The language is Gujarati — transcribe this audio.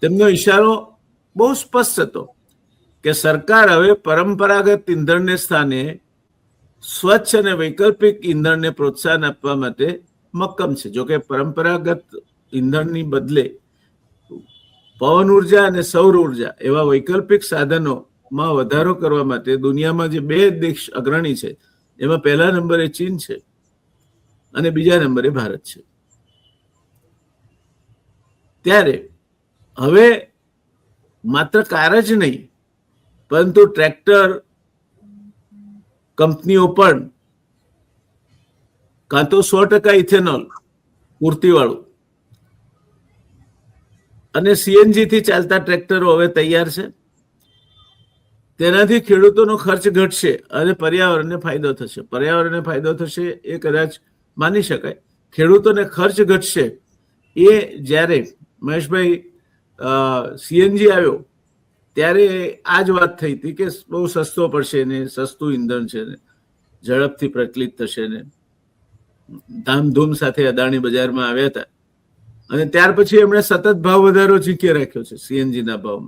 તેમનો ઈશારો બહુ સ્પષ્ટ હતો કે સરકાર હવે પરંપરાગત ઈંધણને સ્થાને સ્વચ્છ અને વૈકલ્પિક ઈંધણને પ્રોત્સાહન આપવા માટે મક્કમ છે. જોકે પરંપરાગત ઈંધણની બદલે પવન ઉર્જા અને સૌર ઉર્જા એવા વૈકલ્પિક સાધનોમાં વધારો કરવા માટે દુનિયામાં જે 2 દેશ અગ્રણી છે એમાં પહેલા નંબરે ચીન છે અને બીજા નંબરે ભારત છે. ત્યારે હવે માત્ર કાર જ નહીં પરંતુ ટ્રેક્ટર કંપનીઓ પણ કાં તો 100% ઇથેનોલ પૂર્તિવાળું અને સીએનજી થી ચાલતા ટ્રેક્ટરો હવે તૈયાર છે. તેનાથી ખેડૂતોનો ખર્ચ ઘટશે અને પર્યાવરણને ફાયદો થશે. પર્યાવરણને ફાયદો થશે એ કદાચ માની શકાય. ખેડૂતોને ખર્ચ ઘટશે એ જ્યારે મહેશભાઈ સીએનજી આવ્યો ત્યારે આ જ વાત થઈ હતી કે બહુ સસ્તો પડશે ને, સસ્તું ઈંધણ છે ને, ઝડપથી પ્રચલિત થશે ને, ધામધૂમ સાથે અદાણી બજારમાં આવ્યા હતા અને ત્યાર પછી એમણે સતત ભાવ વધારો ઝીકી રાખ્યો છે સીએનજી ના ભાવમાં.